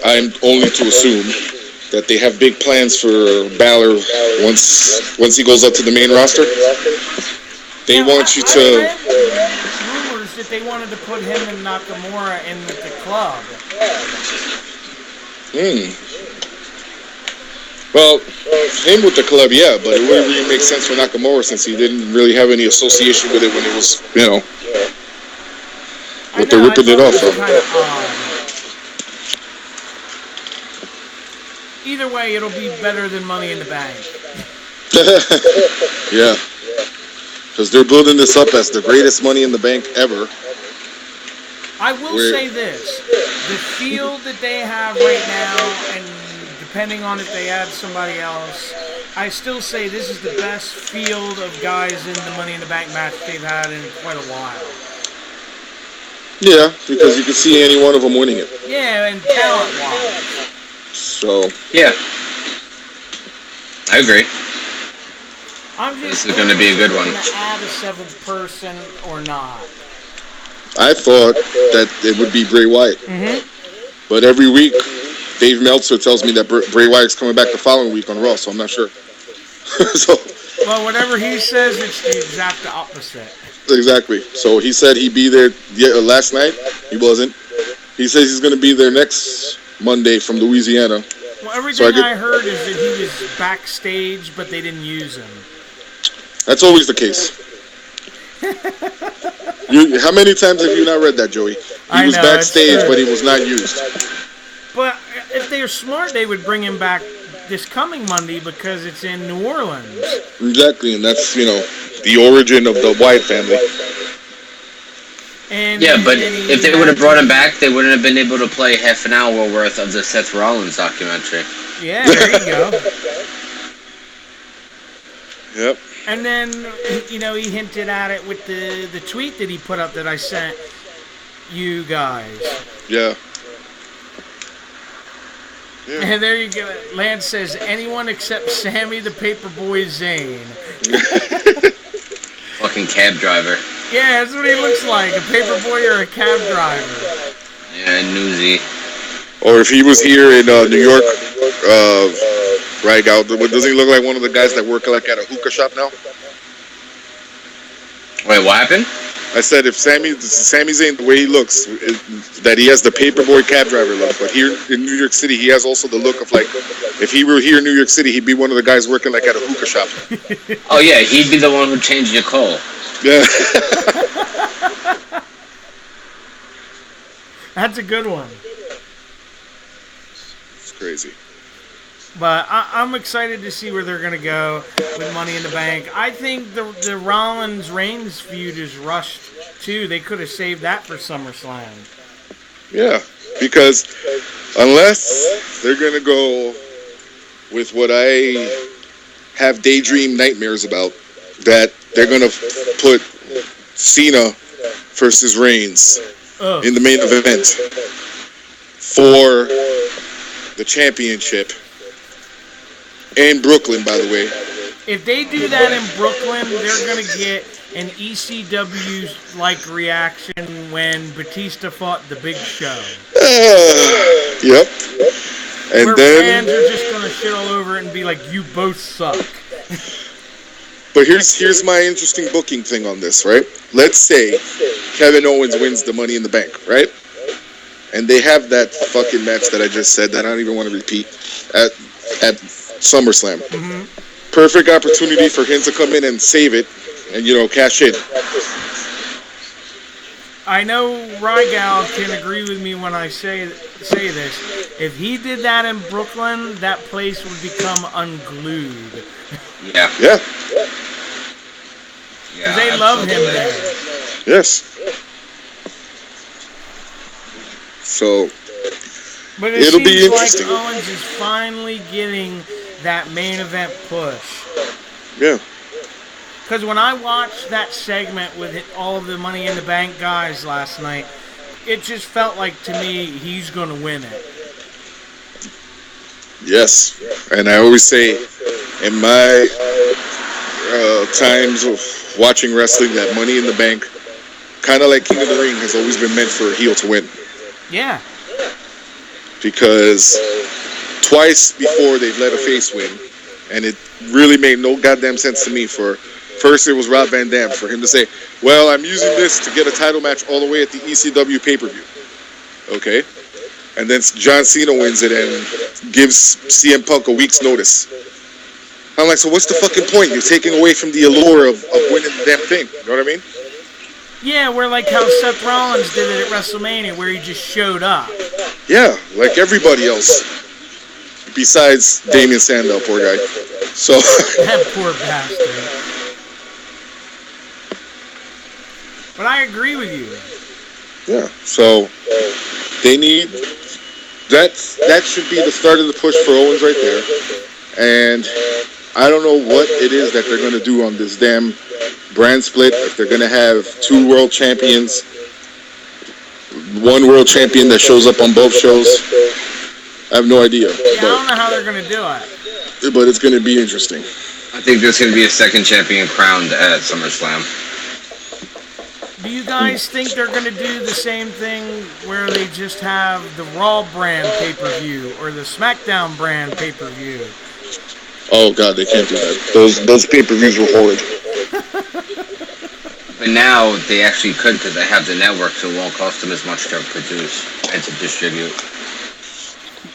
I'm only to assume that they have big plans for Balor once he goes up to the main roster. They want you to... I read rumors that they wanted to put him and Nakamura in with the club. Well, him with the club, yeah, but it wouldn't really make sense for Nakamura since he didn't really have any association with it when it was, what they're ripping it off from. Kind of either way, it'll be better than Money in the Bank. Yeah. Because they're building this up as the greatest Money in the Bank ever. I will say this. The field that they have right now, and depending on if they add somebody else, I still say this is the best field of guys in the Money in the Bank match they've had in quite a while. Yeah, because you can see any one of them winning it. Yeah, and talent-wise. So... Yeah. I agree. This is going to be a good one. Going to add a seventh person or not? I thought that it would be Bray Wyatt. Mm-hmm. But every week, Dave Meltzer tells me that Bray Wyatt's coming back the following week on Raw, so I'm not sure. Well, whatever he says, it's the exact opposite. Exactly. So he said he'd be there last night. He wasn't. He says he's going to be there next Monday from Louisiana. Well, everything I heard is that he was backstage, but they didn't use him. That's always the case. How many times have you not read that, Joey? He was backstage, but he was not used. But if they're smart, they would bring him back this coming Monday because it's in New Orleans. Exactly, and that's, the origin of the Wyatt family. And Yeah, but if they would have brought him back, they wouldn't have been able to play half an hour worth of the Seth Rollins documentary. Yeah, there you go. Yep. And then, he hinted at it with the tweet that he put up that I sent you guys. Yeah. And there you go. Lance says, anyone except Sammy the Paperboy Zayn. Fucking cab driver. Yeah, that's what he looks like, a paperboy or a cab driver. Yeah, newsy. Or if he was here in New York, right out, doesn't he look like one of the guys that work like at a hookah shop now? Wait, what happened? I said if Sami Zayn, the way he looks, that he has the paperboy cab driver look. But here in New York City, he has also the look of like, if he were here in New York City, he'd be one of the guys working like at a hookah shop. Oh yeah, he'd be the one who changed your coal. Yeah. That's a good one. It's crazy. But I'm excited to see where they're going to go with Money in the Bank. I think the Rollins-Reigns feud is rushed, too. They could have saved that for SummerSlam. Yeah, because unless they're going to go with what I have daydream nightmares about, that they're going to put Cena versus Reigns in the main event for the championship. In Brooklyn, by the way. If they do that in Brooklyn, they're going to get an ECW-like reaction when Batista fought the Big Show. Yep. And where then fans are just going to shit all over it and be like, you both suck. But here's my interesting booking thing on this, right? Let's say Kevin Owens wins the Money in the Bank, right? And they have that fucking match that I just said that I don't even want to repeat at SummerSlam. Mm-hmm. Perfect opportunity for him to come in and save it and, cash in. I know Rygal can agree with me when I say this. If he did that in Brooklyn, that place would become unglued. Yeah. Yeah. Because they love him there. Yes. So, but it'll be interesting. Like Owens is finally getting that main event push. Yeah. Because when I watched that segment with all of the Money in the Bank guys last night, it just felt like to me he's going to win it. Yes. And I always say in my times of watching wrestling that Money in the Bank, kind of like King of the Ring, has always been meant for a heel to win. Yeah. Because twice before they've let a face win, and it really made no goddamn sense to me. First it was Rob Van Dam, for him to say, well, I'm using this to get a title match all the way at the ECW pay-per-view. Okay. And then John Cena wins it and gives CM Punk a week's notice. I'm like, so what's the fucking point? You're taking away from the allure of winning the damn thing. You know what I mean? Yeah, we're like how Seth Rollins did it at WrestleMania, where he just showed up. Yeah, like everybody else. Besides Damien Sandow, poor guy. So that poor bastard. But I agree with you. Yeah, so they need that should be the start of the push for Owens right there. And I don't know what it is that they're going to do on this damn brand split. If they're going to have two world champions, one world champion that shows up on both shows, I have no idea. Yeah, I don't know how they're going to do it. But it's going to be interesting. I think there's going to be a second champion crowned at SummerSlam. Do you guys think they're going to do the same thing where they just have the Raw brand pay-per-view or the SmackDown brand pay-per-view? Oh, God, they can't do that. Those pay-per-views were horrid. But now they actually could because they have the network, so it won't cost them as much to produce and to distribute.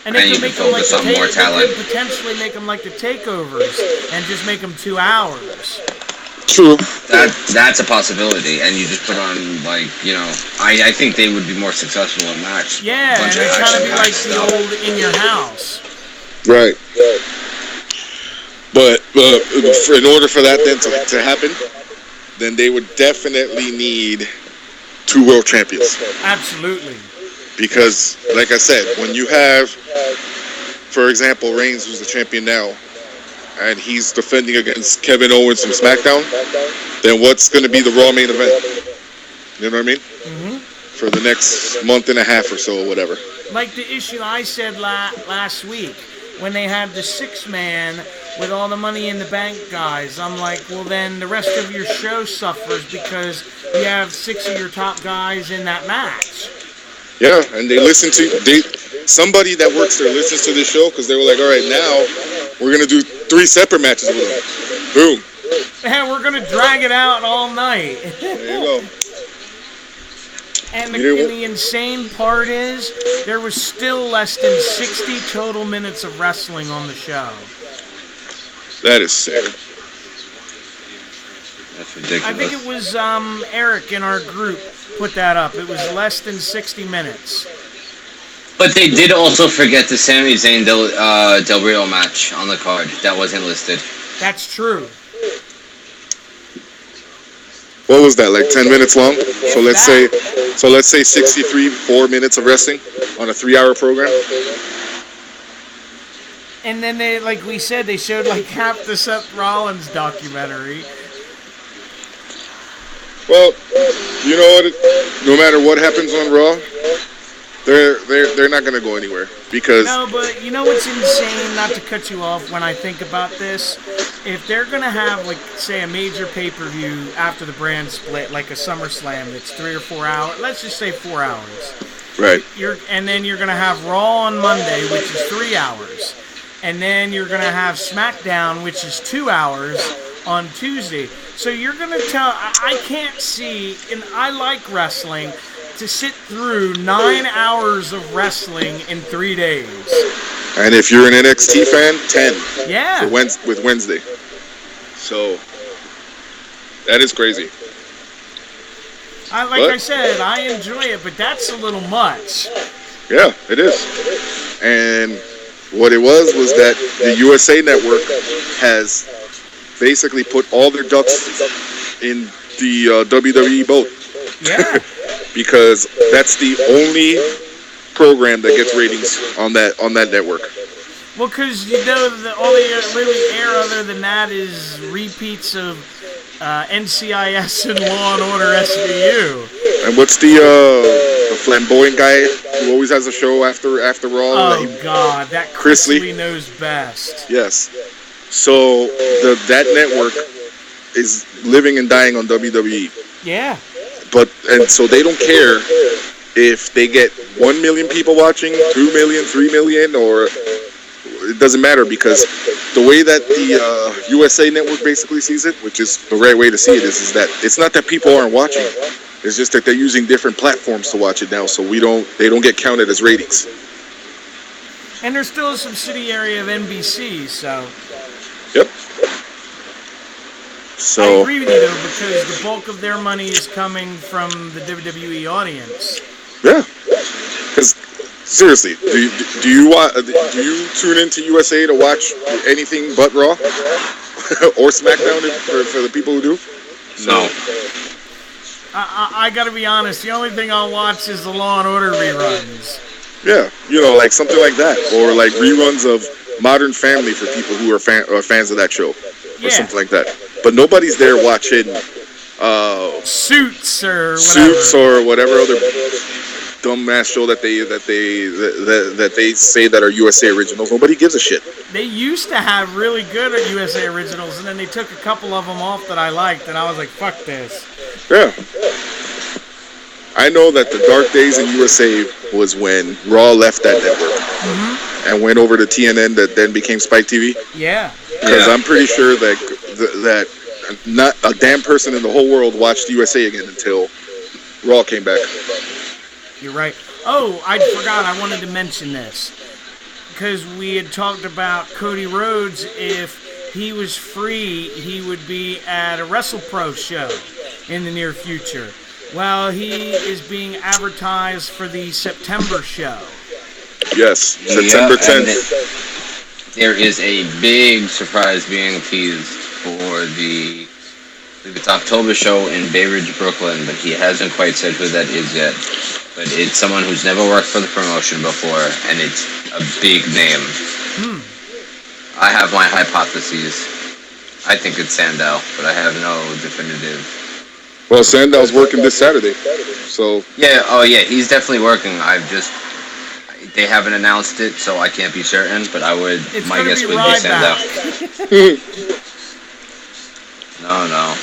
And they you could can make them like focus on more talent. They could potentially make them like the takeovers and just make them 2 hours. True. That's a possibility, and you just put on like I think they would be more successful in match. Yeah, and it kind of be like the old In Your House. Right. But in order for that then to happen, then they would definitely need 2 world champions. Absolutely. Because, like I said, when you have, for example, Reigns, who's the champion now, and he's defending against Kevin Owens from SmackDown, then what's going to be the Raw main event? You know what I mean? Mm-hmm. For the next month and a half or so, or whatever. Like the issue I said last week, when they had the 6-man with all the Money in the Bank guys, I'm like, well then the rest of your show suffers because you have 6 of your top guys in that match. Yeah, and somebody that works there listens to this show because they were like, all right, now we're going to do 3 separate matches with them. Boom. Yeah, we're going to drag it out all night. There you go. And the insane part is, there was still less than 60 total minutes of wrestling on the show. That is sick. That's ridiculous. I think it was Eric in our group put that up. It was less than 60 minutes. But they did also forget the Sami Zayn Del Rio match on the card. That wasn't listed. That's true. What was that, like 10 minutes long? So let's say 4 minutes of wrestling on a 3-hour program. And then they, like we said, they showed like half the Seth Rollins documentary. Well, you know what? No matter what happens on Raw, they're not gonna go anywhere because. No, but you know what's insane? Not to cut you off when I think about this, if they're gonna have like say a major pay-per-view after the brand split, like a SummerSlam that's 3 or 4 hours. Let's just say 4 hours. Right. And then you're gonna have Raw on Monday, which is 3 hours. And then you're going to have SmackDown, which is 2 hours on Tuesday. So you're going to tell, I can't see, and I like wrestling, to sit through 9 hours of wrestling in 3 days. And if you're an NXT fan, 10. Yeah. With Wednesday. So, that is crazy. I said, I enjoy it, but that's a little much. Yeah, it is. And what it was that the USA Network has basically put all their ducks in the WWE boat. Yeah. Because that's the only program that gets ratings on that network. Well, because you know all they really air other than that is repeats of NCIS and Law and Order SVU. And what's the flamboyant guy who always has a show after Raw? Oh God, that Chris Lee knows best. Yes. So that network is living and dying on WWE. Yeah. And so they don't care if they get 1 million people watching, 2 million, 3 million, or it doesn't matter because the way that the USA Network basically sees it, which is the right way to see it, is that it's not that people aren't watching. It's just that they're using different platforms to watch it now, so they don't get counted as ratings. And they're still a subsidiary of NBC, so. Yep. So I agree with you though, because the bulk of their money is coming from the WWE audience. Yeah. Because seriously, do you tune into USA to watch anything but Raw or SmackDown for the people who do? No. I gotta be honest, the only thing I'll watch is the Law and Order reruns. Yeah, like something like that, or like reruns of Modern Family for people who are fans of that show, or something like that. But nobody's there watching Suits or whatever other dumbass show that they say that are USA originals. Nobody gives a shit. They used to have really good USA originals, and then they took a couple of them off that I liked, and I was like, fuck this. Yeah. I know that the dark days in USA was when Raw left that network and went over to TNN that then became Spike TV. Yeah. Because I'm pretty sure that not a damn person in the whole world watched USA again until Raw came back. You're right. Oh, I forgot. I wanted to mention this because we had talked about Cody Rhodes if he was free, he would be at a WrestlePro show in the near future. Well, he is being advertised for the September show. Yes, September 10th. There is a big surprise being teased for the, I believe it's October show in Bay Ridge, Brooklyn, but he hasn't quite said who that is yet. But it's someone who's never worked for the promotion before, and it's a big name. I have my hypotheses. I think it's Sandow, but I have no definitive. Well, Sandow's working this Saturday, so Yeah, he's definitely working. They haven't announced it, so I can't be certain, but my guess would be Sandow. No.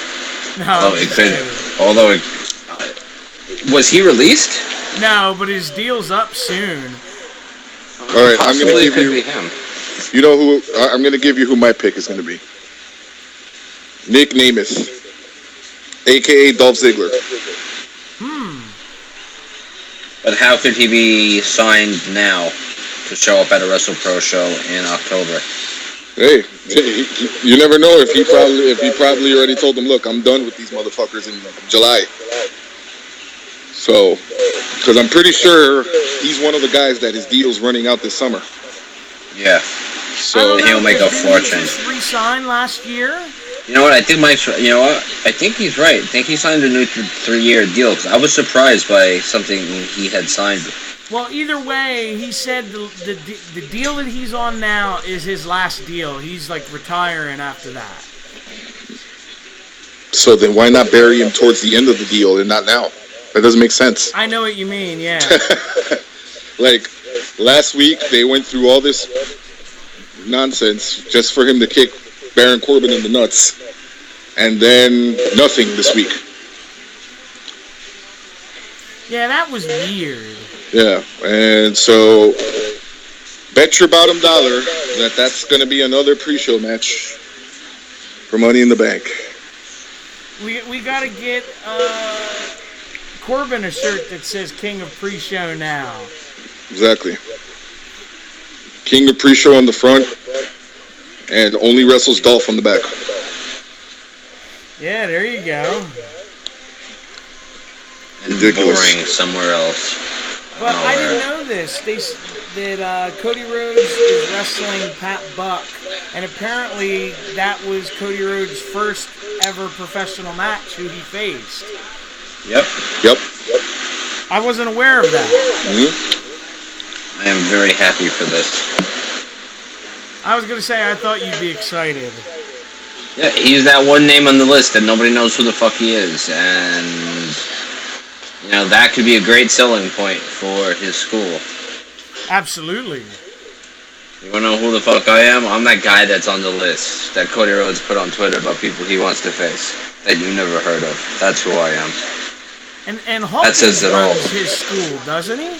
Although was he released? No, but his deal's up soon. all right, I'm gonna Possibly give could you. be him. You know who? I'm gonna give you who my pick is gonna be. Nick Nemeth, aka Dolph Ziggler. But how could he be signed now to show up at a WrestlePro show in October? Hey, you never know if he probably already told them, look, I'm done with these motherfuckers in July. So, because I'm pretty sure he's one of the guys that his deal's running out this summer. Yeah. So he'll make a fortune. Didn't he just re-sign last year? You know what? I think I think he's right. I think he signed a new 3-year deal. Cause I was surprised by something he had signed. Well, either way, he said the deal that he's on now is his last deal. He's like retiring after that. So then why not bury him towards the end of the deal and not now? That doesn't make sense. I know what you mean, yeah. Like, last week, they went through all this nonsense just for him to kick Baron Corbin in the nuts. And then nothing this week. Yeah, that was weird. Yeah, and so bet your bottom dollar that that's going to be another pre-show match for Money in the Bank. We got to get Corbin a shirt that says King of Pre-Show now. Exactly. King of Pre-Show on the front and only wrestles Dolph on the back. Yeah, there you go. And Ridiculous. boring somewhere else. But I didn't know this. That Cody Rhodes is wrestling Pat Buck, and apparently that was Cody Rhodes' first ever professional match who he faced. Yep. I wasn't aware of that. Mm-hmm. I am very happy for this. I was gonna say I thought you'd be excited. Yeah, he's that one name on the list that nobody knows who the fuck he is, and that could be a great selling point for his school. Absolutely. You wanna know who the fuck I am? I'm that guy that's on the list that Cody Rhodes put on Twitter about people he wants to face that you never heard of. That's who I am. And Hawkins says it all. runs his school, doesn't he?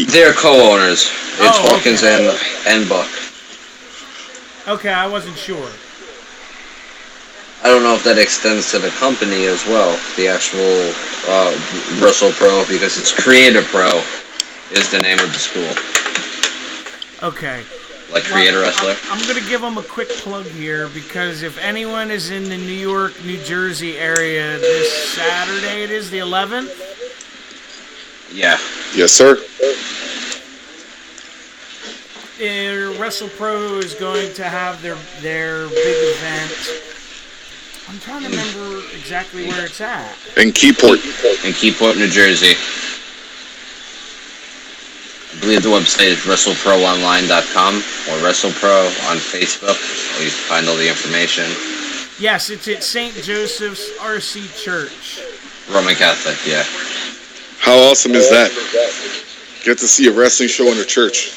Yeet. They're co-owners. It's Oh, Hawkins okay. and Buck. Okay, I wasn't sure. I don't know if that extends to the company as well, the actual WrestlePro, because it's Creator Pro is the name of the school. Okay. Like Creator Wrestler. I'm going to give them a quick plug here because if anyone is in the New York, New Jersey area this Saturday, it is the 11th. Yeah. Yes, sir. WrestlePro is going to have their big event. I'm trying to remember exactly where it's at. In Keyport. In Keyport, New Jersey. I believe the website is WrestleProOnline.com or WrestlePro on Facebook. Or you can find all the information. Yes, it's at St. Joseph's RC Church. Roman Catholic, yeah. How awesome is that? Get to see a wrestling show in a church.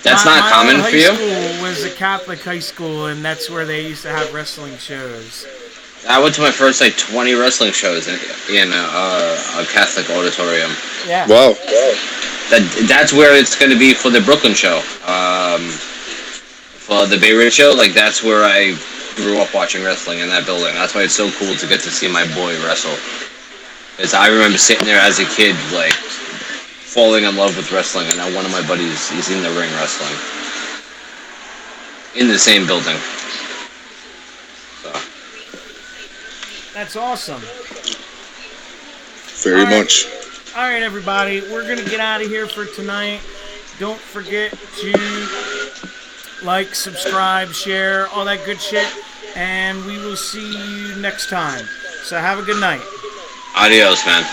That's not common for you? My high school was a Catholic high school, and that's where they used to have wrestling shows. I went to my first 20 wrestling shows in a Catholic auditorium. Yeah. Wow. That's where it's going to be for the Brooklyn show. For the Bay Ridge show, that's where I grew up watching wrestling in that building. That's why it's so cool to get to see my boy wrestle. Because I remember sitting there as a kid, falling in love with wrestling, and now one of my buddies is in the ring wrestling. in the same building. So. That's awesome. Very much. All right, everybody. We're going to get out of here for tonight. Don't forget to like, subscribe, share, all that good shit. And we will see you next time. So have a good night. Adios, man.